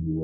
Hey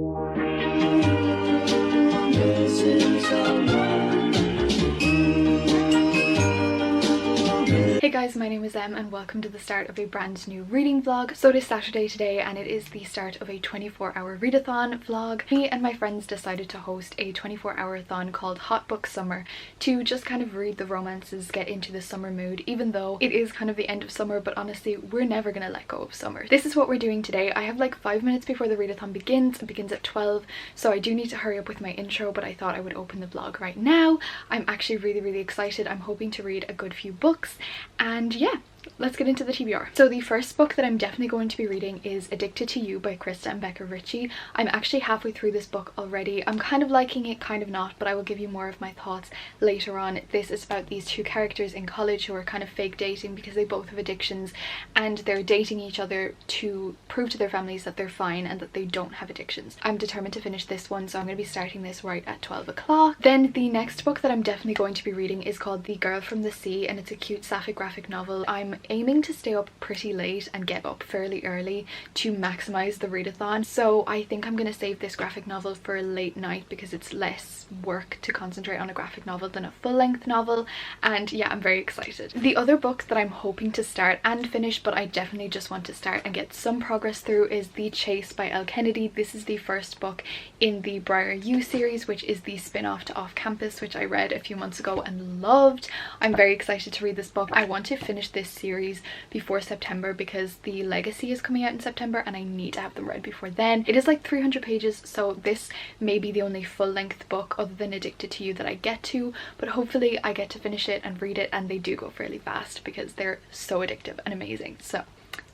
guys, my name is Em and welcome to the start of a brand new reading vlog. So it is Saturday today and it is the start of a 24-hour readathon vlog. Me and my friends decided to host a 24-hour thon called Hot Book Summer to just kind of read the romances, get into the summer mood, even though it is kind of the end of summer, but honestly we're never gonna let go of summer. This is what we're doing today. I have like 5 minutes before the readathon begins. It begins at 12, so I do need to hurry up with my intro, but I thought I would open the vlog right now. I'm actually really excited. I'm hoping to read a good few books. And yeah, let's get into the TBR. So the first book that I'm definitely going to be reading is Addicted to You by Krista and Becca Ritchie. I'm actually halfway through this book already. I'm kind of liking it, kind of not, but I will give you more of my thoughts later on. This is about these two characters in college who are kind of fake dating because they both have addictions, and they're dating each other to prove to their families that they're fine and that they don't have addictions. I'm determined to finish this one, so I'm going to be starting this right at 12 o'clock. Then the next book that I'm definitely going to be reading is called The Girl from the Sea, and it's a cute sapphic graphic novel. I'm aiming to stay up pretty late and get up fairly early to maximize the readathon, so I think I'm going to save this graphic novel for a late night because it's less work to concentrate on a graphic novel than a full-length novel. And yeah, I'm very excited. The other book that I'm hoping to start and finish, but I definitely just want to start and get some progress through, is The Chase by Elle Kennedy. This is the first book in the Briar U series, which is the spin-off to Off Campus, which I read a few months ago and loved. I'm very excited to read this book. I want to finish this series before September because the Legacy is coming out in September and I need to have them read before then. It is like 300 pages, so this may be the only full-length book other than Addicted to You that I get to, but hopefully I get to finish it and read it, and they do go fairly fast because they're so addictive and amazing. So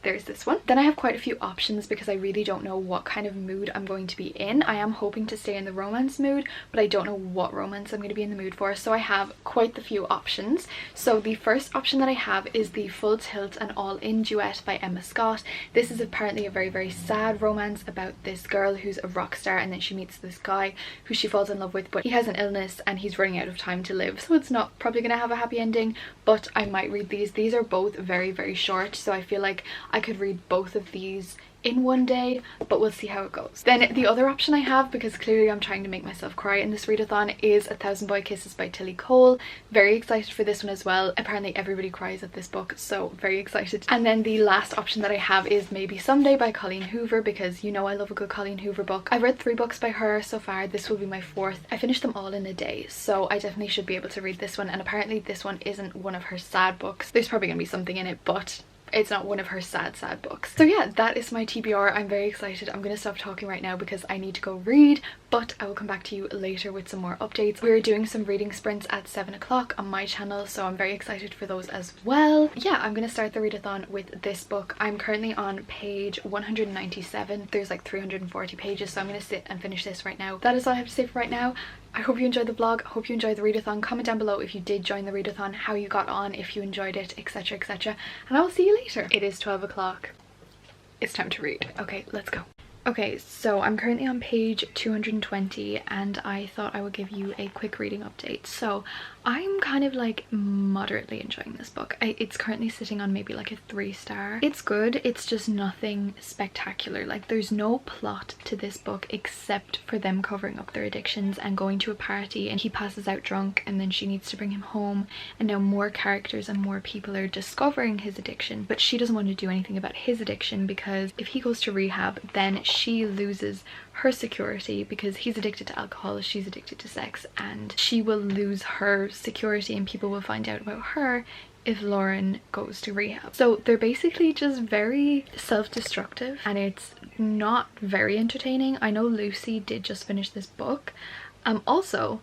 there's this one. Then I have quite a few options because I really don't know what kind of mood I'm going to be in. I am hoping to stay in the romance mood, but I don't know what romance I'm going to be in the mood for, so I have quite the few options. So the first option that I have is the Full Tilt and All In duet by Emma Scott. This is apparently a very sad romance about this girl who's a rock star, and then she meets this guy who she falls in love with, but he has an illness and he's running out of time to live, so it's not probably going to have a happy ending, but I might read these. These are both very short, so I feel like I could read both of these in one day, but we'll see how it goes. Then the other option I have, because clearly I'm trying to make myself cry in this readathon, is A Thousand Boy Kisses by Tilly Cole. Very excited for this one as well. Apparently everybody cries at this book, so very excited. And then the last option that I have is Maybe Someday by Colleen Hoover, because you know I love a good Colleen Hoover book. I've read 3 books by her so far. This will be my 4th. I finished them all in a day, so I definitely should be able to read this one, and apparently this one isn't one of her sad books. There's probably gonna be something in it, but it's not one of her sad books. So yeah, that is my TBR. I'm very excited. I'm gonna stop talking right now because I need to go read, but I will come back to you later with some more updates. We're doing some reading sprints at 7 o'clock on my channel, so I'm very excited for those as well. Yeah, I'm gonna start the readathon with this book. I'm currently on page 197. There's like 340 pages, so I'm gonna sit and finish this right now. That is all I have to say for right now. I hope you enjoyed the vlog. I hope you enjoyed the readathon. Comment down below if you did join the readathon, how you got on, if you enjoyed it, etc, and I will see you later. It is 12 o'clock. It's time to read. Okay, let's go. Okay, so I'm currently on page 220 and I thought I would give you a quick reading update. So I'm kind of like moderately enjoying this book. It's currently sitting on maybe like a 3-star. It's good, it's just nothing spectacular. Like there's no plot to this book except for them covering up their addictions and going to a party, and he passes out drunk and then she needs to bring him home, and now more characters and more people are discovering his addiction, but she doesn't want to do anything about his addiction because if he goes to rehab then she loses her security because he's addicted to alcohol, she's addicted to sex, and she will lose her security and people will find out about her if Lauren goes to rehab. So they're basically just very self-destructive and it's not very entertaining. I know Lucy did just finish this book. Also,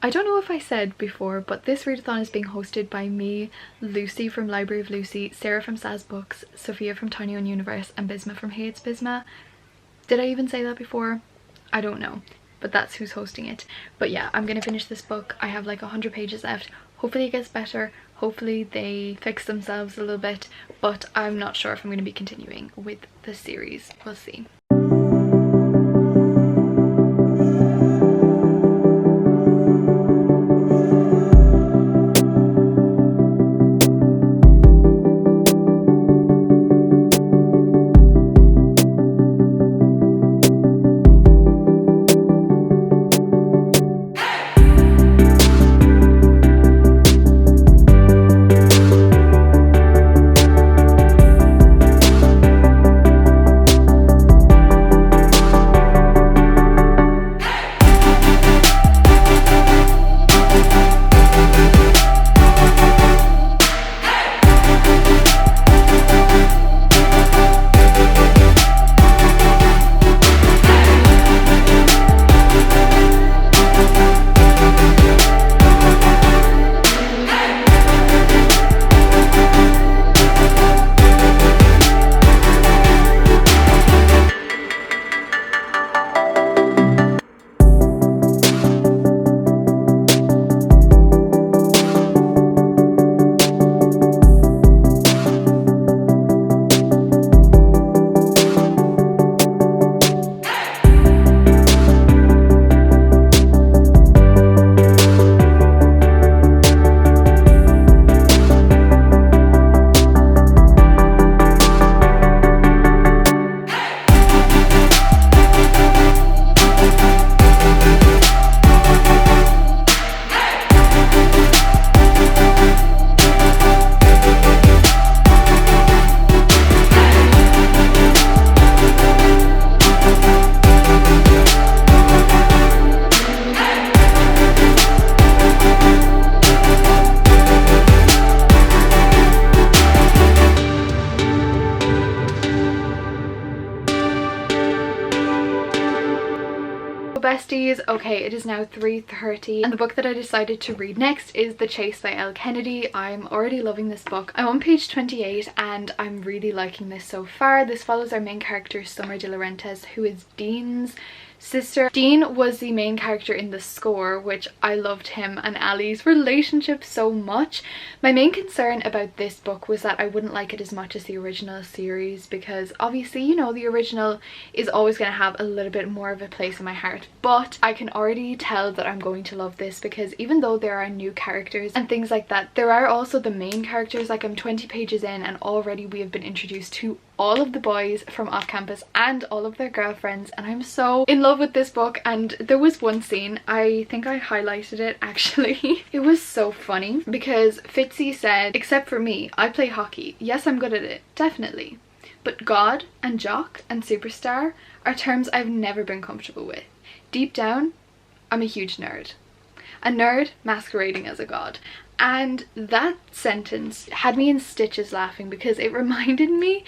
I don't know if I said before, but this readathon is being hosted by me, Lucy from Library of Lucy, Sarah from Saz Books, Sophia from Tiny Own Universe, and Bisma from Hey It's Bisma. Did I even say that before? I don't know, but that's who's hosting it. But yeah, I'm gonna finish this book. I have like 100 pages left. Hopefully it gets better. Hopefully they fix themselves a little bit, but I'm not sure if I'm going to be continuing with the series. We'll see. besties. Okay, it is now 3:30 and the book that I decided to read next is The Chase by Elle Kennedy. I'm already loving this book. I'm on page 28 and I'm really liking this so far. This follows our main character Summer de Laurentiis, who is Dean's sister. Dean was the main character in The Score, which I loved him and Ali's relationship so much. My main concern about this book was that I wouldn't like it as much as the original series, because obviously, you know, the original is always going to have a little bit more of a place in my heart, but I can already tell that I'm going to love this, because even though there are new characters and things like that, there are also the main characters. Like, I'm 20 pages in and already we have been introduced to all of the boys from off campus and all of their girlfriends, and I'm so in love with this book. And there was one scene, I think I highlighted it actually. It was so funny because Fitzy said, "Except for me, I play hockey. Yes, I'm good at it, definitely. But God and jock and superstar are terms I've never been comfortable with. Deep down, I'm a huge nerd. A nerd masquerading as a god." And that sentence had me in stitches laughing, because it reminded me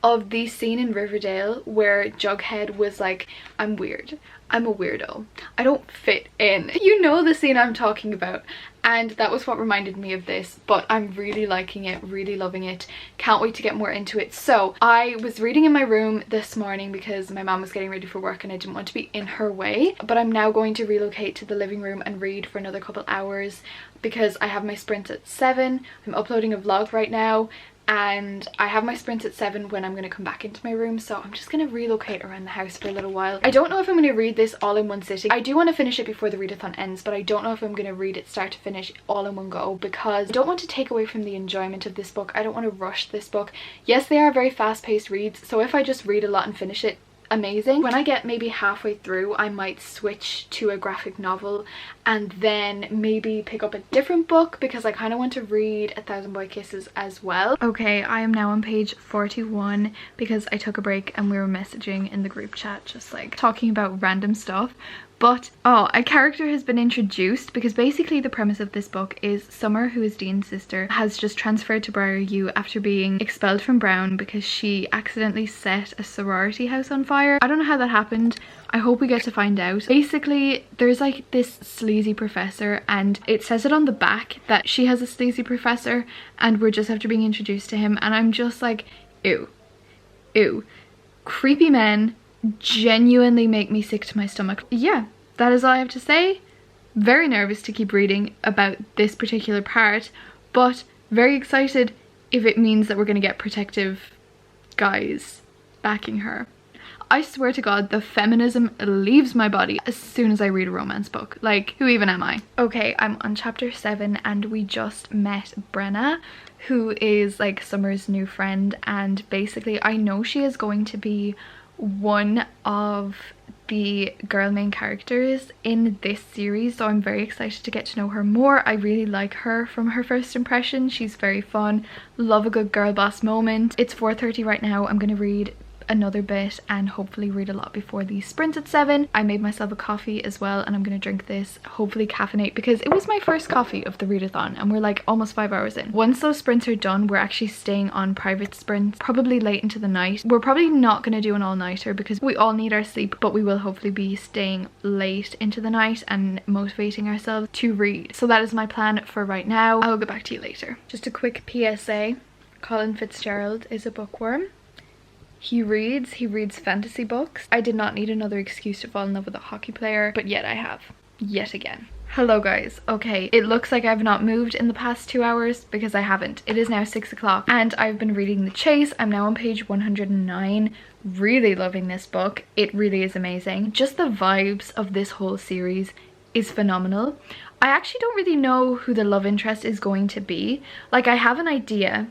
of the scene in Riverdale where Jughead was like, "I'm weird. I'm a weirdo. I don't fit in." You know the scene I'm talking about. And that was what reminded me of this, but I'm really liking it, really loving it. Can't wait to get more into it. So I was reading in my room this morning because my mom was getting ready for work and I didn't want to be in her way, but I'm now going to relocate to the living room and read for another couple hours because I have my sprints at 7. I'm uploading a vlog right now and I have my sprints at 7 when I'm going to come back into my room, so I'm just going to relocate around the house for a little while. I don't know if I'm going to read this all in one sitting. I do want to finish it before the readathon ends, but I don't know if I'm going to read it start to finish all in one go, because I don't want to take away from the enjoyment of this book. I don't want to rush this book. Yes, they are very fast-paced reads, so if I just read a lot and finish it, amazing. When I get maybe halfway through, I might switch to a graphic novel and then maybe pick up a different book, because I kind of want to read A Thousand Boy Kisses as well. Okay, I am now on page 41 because I took a break and we were messaging in the group chat, just like talking about random stuff. But oh, a character has been introduced, because basically the premise of this book is Summer, who is Dean's sister, has just transferred to Briar U after being expelled from Brown because she accidentally set a sorority house on fire. I don't know how that happened. I hope we get to find out. Basically, there's like this sleazy professor, and it says it on the back that she has a sleazy professor and we're just after being introduced to him, and I'm just like, ew, ew. Creepy men genuinely make me sick to my stomach. Yeah, that is all I have to say. Very nervous to keep reading about this particular part, but very excited if it means that we're going to get protective guys backing her. I swear to God, the feminism leaves my body as soon as I read a romance book. Like, who even am I? Okay, I'm on chapter 7 and we just met Brenna, who is like Summer's new friend, and basically I know she is going to be one of the girl main characters in this series, so I'm very excited to get to know her more. I really like her from her first impression. She's very fun, love a good girl boss moment. It's 4:30 right now. I'm gonna read another bit and hopefully read a lot before the sprint at 7. I made myself a coffee as well and I'm gonna drink this, hopefully caffeinate, because it was my first coffee of the readathon and we're like almost 5 hours in. Once those sprints are done, we're actually staying on private sprints probably late into the night. We're probably not gonna do an all-nighter because we all need our sleep, but we will hopefully be staying late into the night and motivating ourselves to read. So that is my plan for right now. I'll get back to you later. Just a quick PSA. Colin Fitzgerald is a bookworm. He reads fantasy books. I did not need another excuse to fall in love with a hockey player, but yet I have, yet again. Hello guys. Okay, it looks like I've not moved in the past 2 hours because I haven't. It is now 6 o'clock and I've been reading The Chase. I'm now on page 109. Really loving this book. It really is amazing. Just the vibes of this whole series is phenomenal. I actually don't really know who the love interest is going to be. Like, I have an idea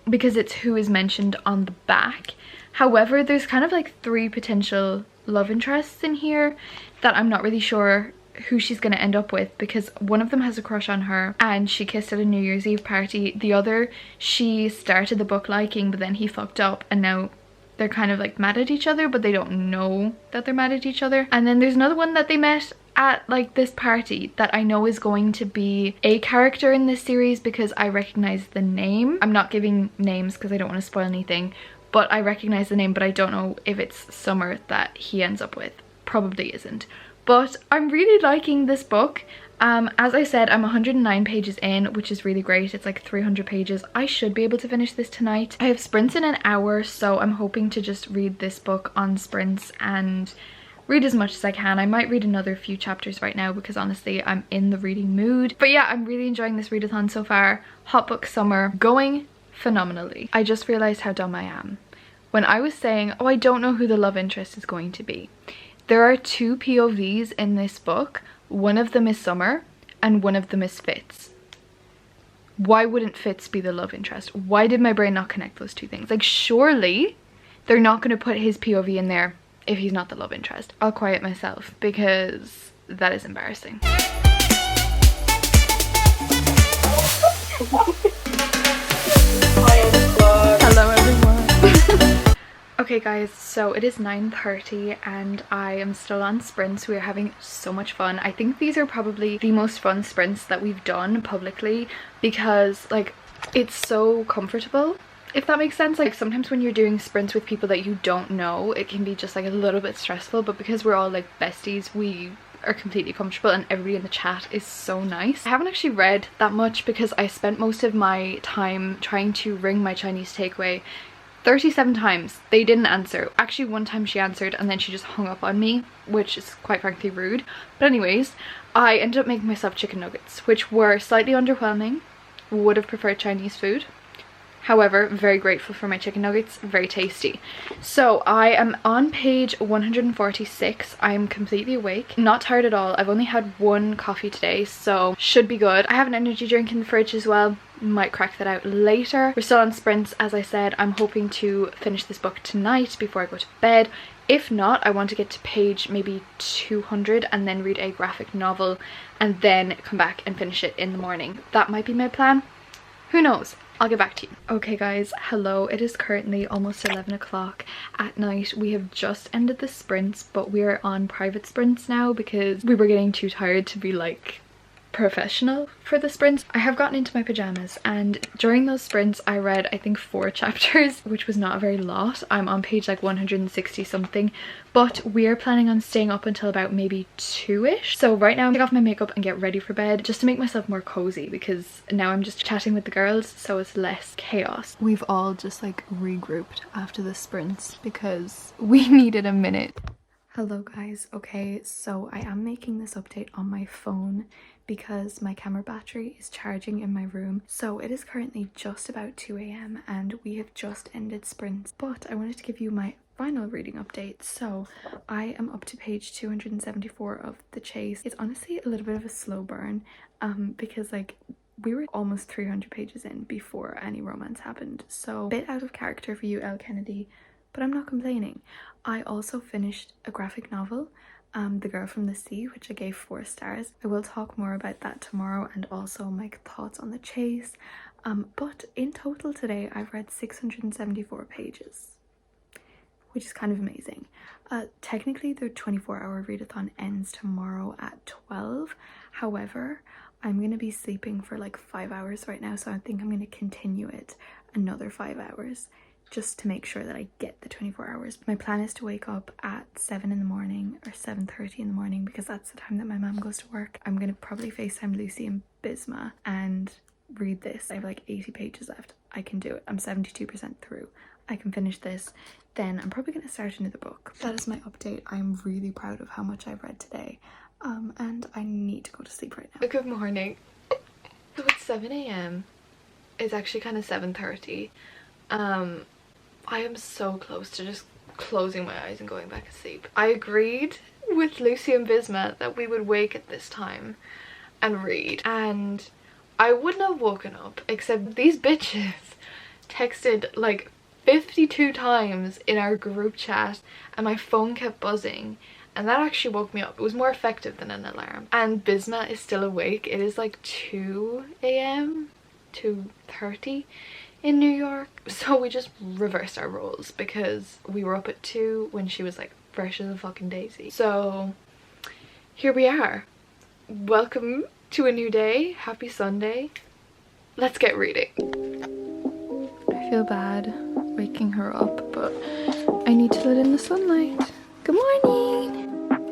because it's who is mentioned on the back. However, there's kind of like 3 potential love interests in here that I'm not really sure who she's going to end up with, because one of them has a crush on her and she kissed at a New Year's Eve party. The other, she started the book liking, but then he fucked up and now they're kind of like mad at each other, but they don't know that they're mad at each other. And then there's another one that they met at like this party that I know is going to be a character in this series because I recognize the name. I'm not giving names because I don't want to spoil anything, but I recognize the name, but I don't know if it's Summer that he ends up with. probably isn't. But I'm really liking this book. As I said, I'm 109 pages in, which is really great. It's like 300 pages. I should be able to finish this tonight. I have sprints in an hour, so I'm hoping to just read this book on sprints and read as much as I can. I might read another few chapters right now because honestly I'm in the reading mood. But yeah, I'm really enjoying this readathon so far. Hot book summer going phenomenally. I just realized how dumb I am when I was saying, oh, I don't know who the love interest is going to be. There are 2 POVs in this book. One of them is Summer and one of them is Fitz. Why wouldn't Fitz be the love interest? Why did my brain not connect those 2 things? Like, surely they're not going to put his POV in there if he's not the love interest. I'll quiet myself because that is embarrassing. Hello everyone. Okay guys, so it is 9:30 and I am still on sprints. We are having so much fun. I think these are probably the most fun sprints that we've done publicly because like it's so comfortable, if that makes sense. Like sometimes when you're doing sprints with people that you don't know, it can be just like a little bit stressful, but because we're all like besties, we are completely comfortable and everybody in the chat is so nice. I haven't actually read that much because I spent most of my time trying to ring my Chinese takeaway 37 times. They didn't answer. Actually, one time she answered and then she just hung up on me, which is quite frankly rude. But anyways, I ended up making myself chicken nuggets, which were slightly underwhelming. Would have preferred Chinese food. However, very grateful for my chicken nuggets, very tasty. So I am on page 146. I am completely awake, not tired at all. I've only had 1 coffee today, so should be good. I have an energy drink in the fridge as well. Might crack that out later. We're still on sprints, as I said. I'm hoping to finish this book tonight before I go to bed. If not, I want to get to page maybe 200 and then read a graphic novel and then come back and finish it in the morning. That might be my plan. Who knows? I'll get back to you. Okay guys, hello. It is currently almost 11 o'clock at night. We have just ended the sprints, but we are on private sprints now because we were getting too tired to be like professional for the sprints. I have gotten into my pajamas and during those sprints I read I think 4 chapters, which was not a very lot. I'm on page like 160 something, but we are planning on staying up until about maybe 2ish. So right now I'm gonna take off my makeup and get ready for bed just to make myself more cozy because now I'm just chatting with the girls, so it's less chaos. We've all just like regrouped after the sprints because we needed a minute. Hello guys. Okay, so I am making this update on my phone because my camera battery is charging in my room. So it is currently just about 2 AM and we have just ended sprints, but I wanted to give you my final reading update. So I am up to page 274 of The Chase. It's honestly a little bit of a slow burn because like we were almost 300 pages in before any romance happened, so a bit out of character for you, Elle Kennedy, but I'm not complaining. I also finished a graphic novel, The Girl from the Sea, which I gave 4 stars. I will talk more about that tomorrow and also my thoughts on The Chase. But in total today I've read 674 pages, which is kind of amazing. Technically the 24-hour readathon ends tomorrow at 12. However, I'm going to be sleeping for like 5 hours right now, so I think I'm going to continue it another 5 hours just to make sure that I get the 24 hours. My plan is to wake up at 7 in the morning or 7:30 in the morning because that's the time that my mom goes to work. I'm going to probably FaceTime Lucy and Bisma and read this. I have like 80 pages left. I can do it. I'm 72% through. I can finish this. Then I'm probably going to start another book. That is my update. I'm really proud of how much I've read today. And I need to go to sleep right now. Good morning. So it's 7 AM. It's actually kind of 7:30. I am so close to just closing my eyes and going back to sleep. I agreed with Lucy and Bisma that we would wake at this time and read, and I wouldn't have woken up except these bitches texted like 52 times in our group chat and my phone kept buzzing, and that actually woke me up. It was more effective than an alarm. And Bisma is still awake. It is like 2 AM, 2:30 in New York. So we just reversed our roles because we were up at 2 when she was like fresh as a fucking daisy. So here we are. Welcome to a new day. Happy Sunday. Let's get reading. I feel bad waking her up, but I need to let in the sunlight. Good morning.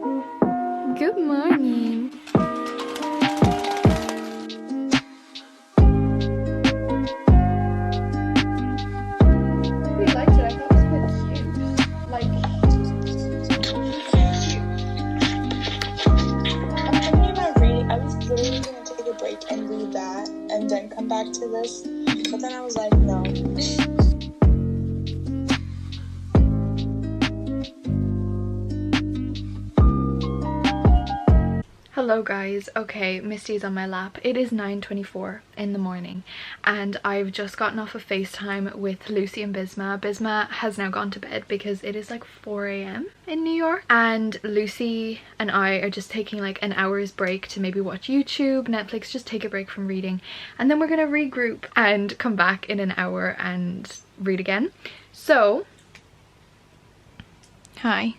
and then come back to this. But then I was like, no. Hello guys. Okay, Misty's on my lap. It is 9:24 in the morning and I've just gotten off of FaceTime with Lucy and Bisma. Bisma has now gone to bed because it is like 4 a.m. in New York, and Lucy and I are just taking like an hour's break to maybe watch YouTube, Netflix, just take a break from reading, and then we're gonna regroup and come back in an hour and read again. So, hi.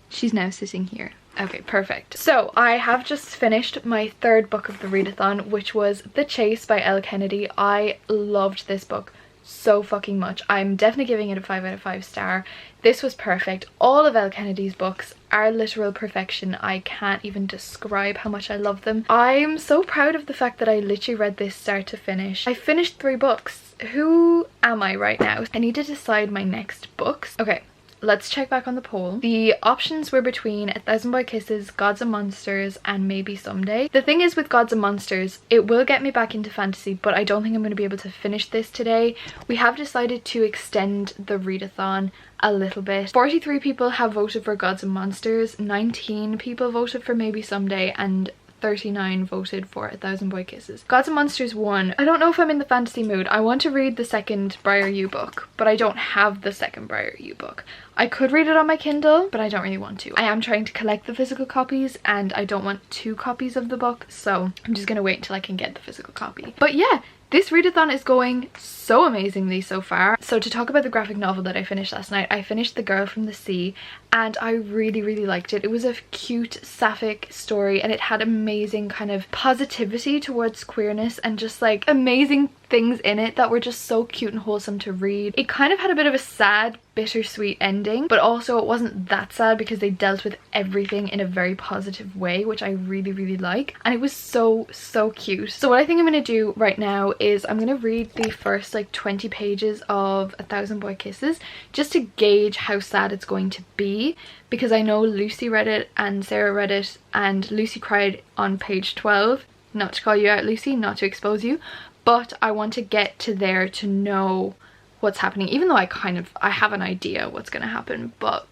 She's now sitting here. Okay, perfect. So I have just finished my third book of the readathon, which was The Chase by Elle Kennedy. I loved this book so fucking much. I'm definitely giving it a 5 out of 5 star. This was perfect. All of Elle Kennedy's books are literal perfection. I can't even describe how much I love them. I'm so proud of the fact that I literally read this start to finish. I finished 3 books. Who am I right now? I need to decide my next books. Okay. Let's check back on the poll. The options were between 1,000 Boy Kisses, Gods and Monsters, and Maybe Someday. The thing is with Gods and Monsters, it will get me back into fantasy, but I don't think I'm going to be able to finish this today. We have decided to extend the readathon a little bit. 43 people have voted for Gods and Monsters, 19 people voted for Maybe Someday, and 39 voted for 1,000 Boy Kisses. Gods and Monsters won. I don't know if I'm in the fantasy mood. I want to read the second Briar U book, but I don't have the second Briar U book. I could read it on my Kindle, but I don't really want to. I am trying to collect the physical copies and I don't want 2 copies of the book, so I'm just gonna wait until I can get the physical copy. But yeah, this readathon is going so amazingly so far. So to talk about the graphic novel that I finished last night, I finished The Girl from the Sea and I really liked it. It was a cute sapphic story and it had amazing kind of positivity towards queerness and just like amazing things in it that were just so cute and wholesome to read. It kind of had a bit of a sad, bittersweet ending, but also it wasn't that sad because they dealt with everything in a very positive way, which I really like, and it was so cute. So what I think I'm going to do right now is I'm going to read the first like 20 pages of 1,000 Boy Kisses just to gauge how sad it's going to be, because I know Lucy read it and Sarah read it and Lucy cried on page 12. Not to call you out, Lucy, not to expose you, but I want to get to there to know what's happening, even though I have an idea what's going to happen, but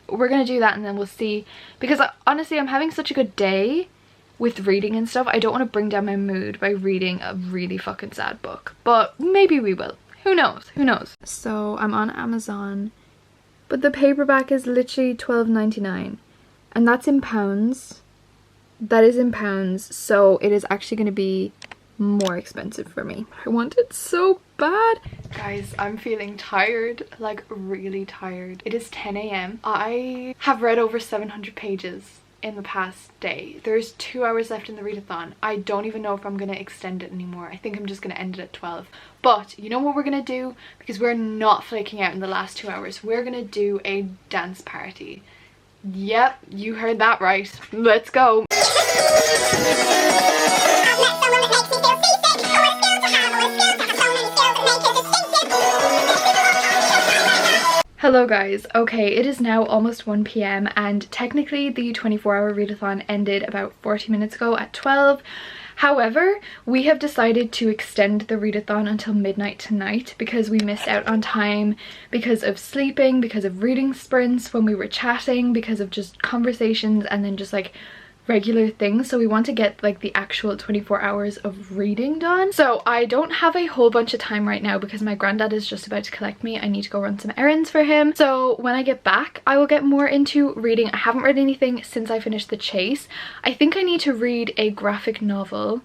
we're going to do that and then we'll see, because honestly I'm having such a good day with reading and stuff. I don't want to bring down my mood by reading a really fucking sad book, but maybe we will. Who knows? So I'm on Amazon, but the paperback is literally $12.99 and that's in pounds. That is in pounds, so it is actually going to be more expensive for me. I want it so bad. Guys, I'm feeling tired, like really tired. It is 10 a.m. I have read over 700 pages in the past day. There's 2 hours left in the readathon. I don't even know if I'm gonna extend it anymore. I think I'm just gonna end it at 12. But you know what we're gonna do? Because we're not flaking out in the last 2 hours. We're gonna do a dance party. Yep, you heard that right. Let's go. Hello guys. Okay, it is now almost 1 p.m. and technically the 24-hour readathon ended about 40 minutes ago at 12. However, we have decided to extend the readathon until midnight tonight because we missed out on time because of sleeping, because of reading sprints when we were chatting, because of just conversations and then just like regular things. So we want to get like the actual 24 hours of reading done. So I don't have a whole bunch of time right now because my granddad is just about to collect me. I need to go run some errands for him. So when I get back, I will get more into reading. I haven't read anything since I finished The Chase. I think I need to read a graphic novel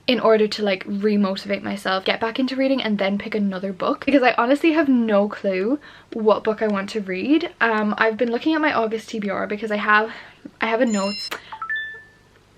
in order to like re-motivate myself, get back into reading, and then pick another book, because I honestly have no clue what book I want to read. I've been looking at my August TBR because I have a notes.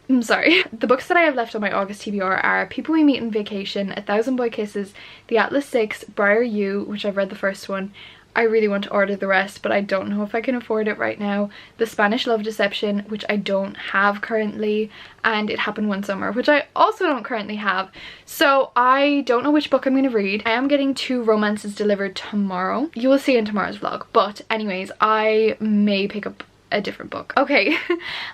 I'm sorry. The books that I have left on my August TBR are People We Meet in Vacation, 1,000 Boy Kisses, The Atlas 6, Briar U, which I've read the first one. I really want to order the rest, but I don't know if I can afford it right now. The Spanish Love Deception, which I don't have currently, and It Happened One Summer, which I also don't currently have. So I don't know which book I'm going to read. I am getting 2 romances delivered tomorrow. You will see in tomorrow's vlog. But anyways, I may pick up a different book. Okay,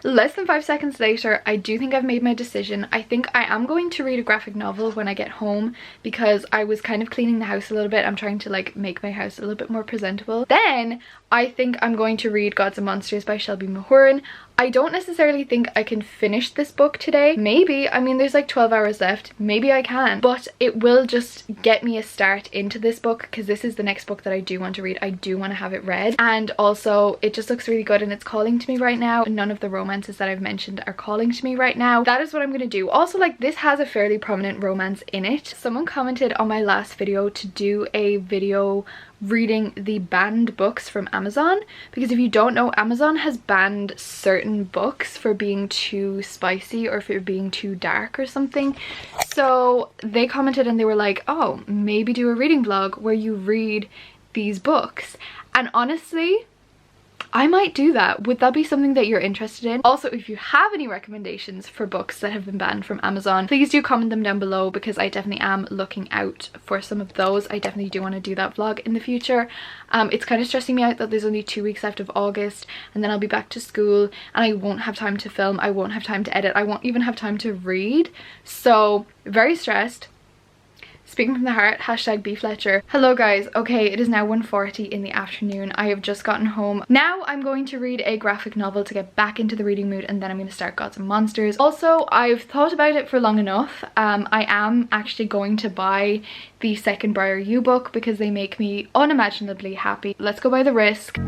less than 5 seconds later, I do think I've made my decision. I think I am going to read a graphic novel when I get home because I was kind of cleaning the house a little bit. I'm trying to like make my house a little bit more presentable. Then I think I'm going to read Gods and Monsters by Shelby Mahurin. I don't necessarily think I can finish this book today. Maybe, I mean there's like 12 hours left, maybe I can, but it will just get me a start into this book because this is the next book that I do want to read. I do want to have it read, and also it just looks really good and it's calling to me right now. None of the romances that I've mentioned are calling to me right now. That is what I'm going to do. Also, like, this has a fairly prominent romance in it. Someone commented on my last video to do a video reading the banned books from Amazon, because if you don't know, Amazon has banned certain books for being too spicy or for being too dark or something. So they commented and they were like, oh, maybe do a reading vlog where you read these books. And honestly, I might do that. Would that be something that you're interested in? Also, if you have any recommendations for books that have been banned from Amazon, please do comment them down below because I definitely am looking out for some of those. I definitely do want to do that vlog in the future. It's kind of stressing me out that there's only 2 weeks left of August and then I'll be back to school and I won't have time to film, I won't have time to edit, I won't even have time to read. So very stressed. Speaking from the heart, hashtag B Fletcher. Hello guys. Okay, it is now 1:40 in the afternoon. I have just gotten home. Now I'm going to read a graphic novel to get back into the reading mood, and then I'm going to start Gods and Monsters. Also, I've thought about it for long enough. I am actually going to buy the second Briar U book because they make me unimaginably happy. Let's go by the risk.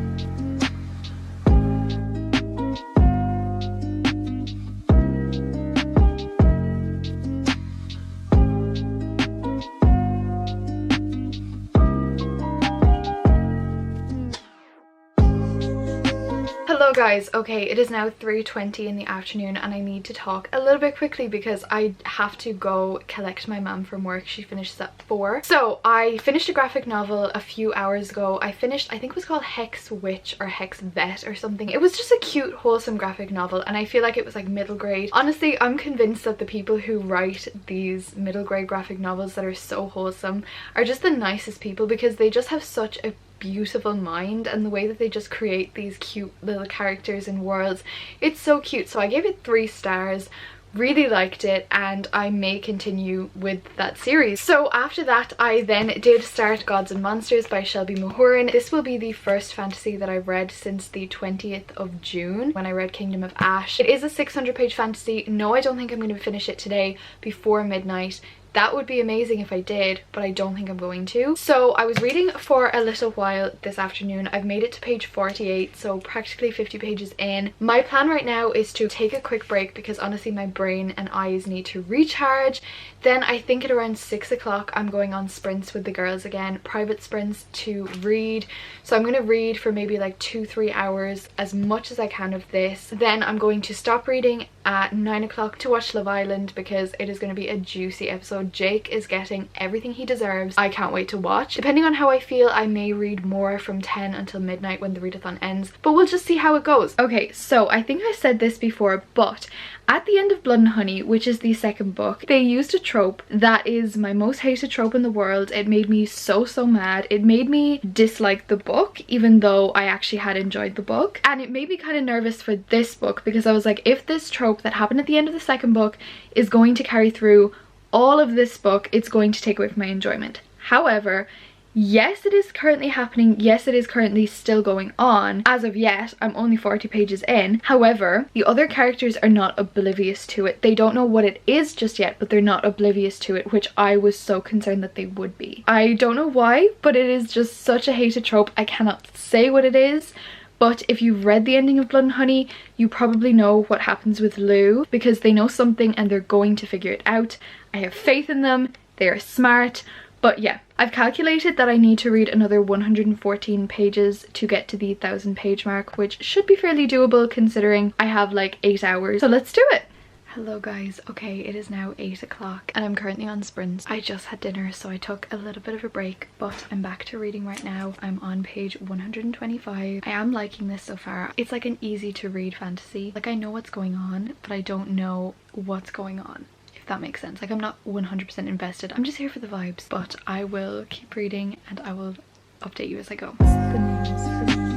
Hello guys. Okay, it is now 3:20 in the afternoon and I need to talk a little bit quickly because I have to go collect my mum from work. She finishes at 4. So I finished a graphic novel a few hours ago. I think it was called Hex Witch or Hex Vet or something. It was just a cute, wholesome graphic novel and I feel like it was like middle grade. Honestly, I'm convinced that the people who write these middle grade graphic novels that are so wholesome are just the nicest people because they just have such a beautiful mind, and the way that they just create these cute little characters and worlds, it's so cute. So I gave it 3 stars, really liked it, and I may continue with that series. So after that I then did start Gods and Monsters by Shelby Mahurin. This will be the first fantasy that I've read since the 20th of June when I read Kingdom of Ash. It is a 600-page fantasy. No, I don't think I'm going to finish it today before midnight. That would be amazing if I did, but I don't think I'm going to. So I was reading for a little while this afternoon. I've made it to page 48, so practically 50 pages in. My plan right now is to take a quick break because honestly my brain and eyes need to recharge. Then I think at around 6 o'clock I'm going on sprints with the girls again, private sprints to read. So I'm going to read for maybe like 2-3 hours, as much as I can of this. Then I'm going to stop reading at 9 o'clock to watch Love Island because it is going to be a juicy episode. Jake is getting everything he deserves. I can't wait to watch. Depending on how I feel, I may read more from 10 until midnight when the readathon ends, but we'll just see how it goes. Okay, so I think I said this before, but at the end of Blood and Honey, which is the second book, they used a trope that is my most hated trope in the world. It made me so mad. It made me dislike the book even though I actually had enjoyed the book, and it made me kind of nervous for this book because I was like, if this trope that happened at the end of the second book is going to carry through all of this book, it's going to take away from my enjoyment. However, yes, it is currently happening. Yes, it is currently still going on. As of yet, I'm only 40 pages in. However, the other characters are not oblivious to it. They don't know what it is just yet, but they're not oblivious to it, which I was so concerned that they would be. I don't know why, but it is just such a hated trope. I cannot say what it is. But if you've read the ending of Blood and Honey, you probably know what happens with Lou because they know something and they're going to figure it out. I have faith in them. They are smart. But yeah, I've calculated that I need to read another 114 pages to get to the 1,000-page mark, which should be fairly doable considering I have like 8 hours. So let's do it. Hello guys. Okay, it is now 8 o'clock and I'm currently on sprints. I just had dinner, so I took a little bit of a break, but I'm back to reading right now. I'm on page 125. I am liking this so far. It's like an easy to read fantasy. Like, I know what's going on, but I don't know what's going on, if that makes sense. Like, I'm not 100% invested. I'm just here for the vibes, but I will keep reading and I will update you as I go. The news.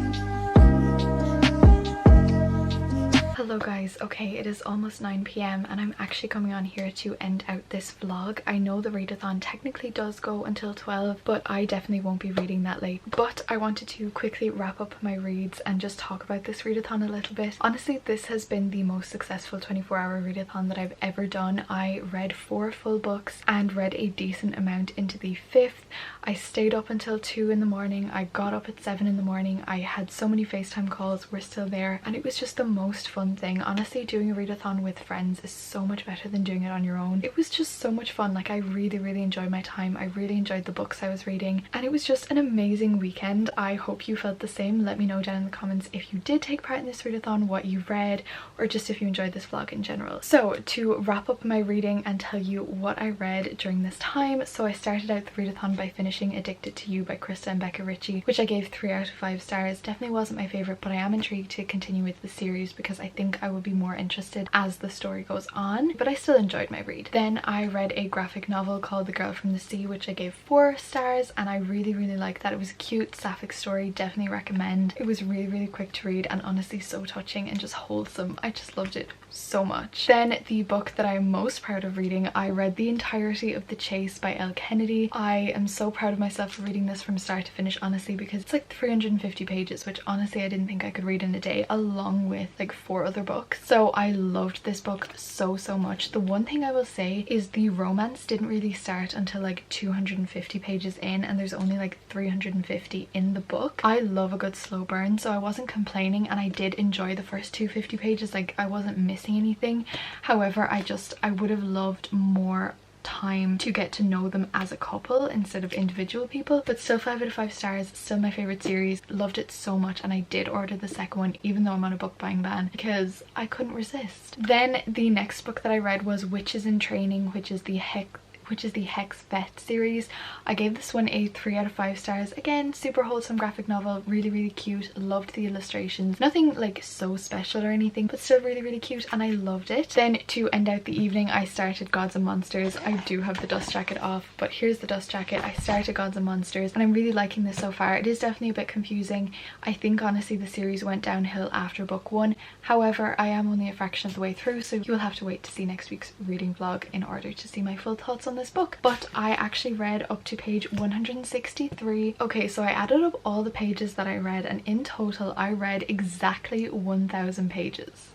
Hello guys, okay, it is almost 9 p.m. and I'm actually coming on here to end out this vlog. I know the readathon technically does go until 12, but I definitely won't be reading that late. But I wanted to quickly wrap up my reads and just talk about this readathon a little bit. Honestly, this has been the most successful 24-hour readathon that I've ever done. I read 4 full books and read a decent amount into the 5th. I stayed up until 2 in the morning. I got up at 7 in the morning. I had so many FaceTime calls, we're still there, and it was just the most fun thing. Honestly, doing a readathon with friends is so much better than doing it on your own. It was just so much fun. Like, I really enjoyed my time. I really enjoyed the books I was reading, and it was just an amazing weekend. I hope you felt the same. Let me know down in the comments if you did take part in this readathon, what you read, or just if you enjoyed this vlog in general. So to wrap up my reading and tell you what I read during this time, so I started out the readathon by finishing Addicted to You by Krista and Becca Ritchie, which I gave 3 out of 5 stars. Definitely wasn't my favorite, but I am intrigued to continue with the series because I think I would be more interested as the story goes on, but I still enjoyed my read. Then I read a graphic novel called The Girl from the Sea, which I gave 4 stars, and I really liked that. It was a cute sapphic story, definitely recommend. It was really quick to read and honestly so touching and just wholesome. I just loved it so much. Then the book that I'm most proud of reading, I read the entirety of The Chase by Elle Kennedy. I am so proud of myself for reading this from start to finish, honestly, because it's like 350 pages, which honestly I didn't think I could read in a day, along with like 4 other books. So I loved this book so much. The one thing I will say is the romance didn't really start until like 250 pages in, and there's only like 350 in the book. I love a good slow burn, so I wasn't complaining, and I did enjoy the first 250 pages. Like, I wasn't missing anything. However, I would have loved more time to get to know them as a couple instead of individual people, but still 5 out of 5 stars. Still my favorite series. Loved it so much, and I did order the second one even though I'm on a book buying ban because I couldn't resist. Then the next book that I read was Witches in Training, which is the Hex Vet series. I gave this one a 3 out of 5 stars. Again, super wholesome graphic novel, really cute. Loved the illustrations. Nothing like so special or anything, but still really cute, and I loved it. Then to end out the evening, I started Gods and Monsters. I do have the dust jacket off, but here's the dust jacket. I started Gods and Monsters, and I'm really liking this so far. It is definitely a bit confusing. I think honestly the series went downhill after book 1. However, I am only a fraction of the way through, so you will have to wait to see next week's reading vlog in order to see my full thoughts on this book. But I actually read up to page 163. Okay, so I added up all the pages that I read, and in total I read exactly 1,000 pages.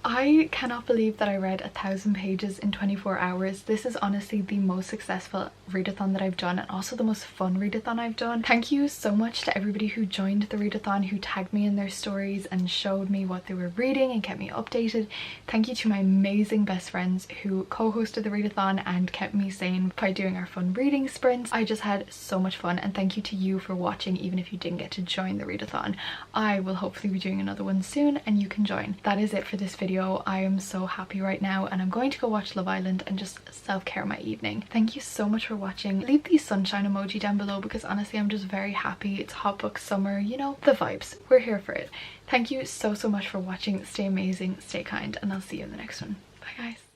I cannot believe that I read 1,000 pages in 24 hours. This is honestly the most successful readathon that I've done, and also the most fun readathon I've done. Thank you so much to everybody who joined the readathon, who tagged me in their stories and showed me what they were reading and kept me updated. Thank you to my amazing best friends who co-hosted the readathon and kept me sane by doing our fun reading sprints. I just had so much fun, and thank you to you for watching even if you didn't get to join the readathon. I will hopefully be doing another one soon and you can join. That is it for this video. I am so happy right now, and I'm going to go watch Love Island and just self-care my evening. Thank you so much for watching. Leave the sunshine emoji down below because honestly I'm just very happy. It's hot book summer, you know, the vibes. We're here for it. Thank you so much for watching. Stay amazing, stay kind, and I'll see you in the next one. Bye guys.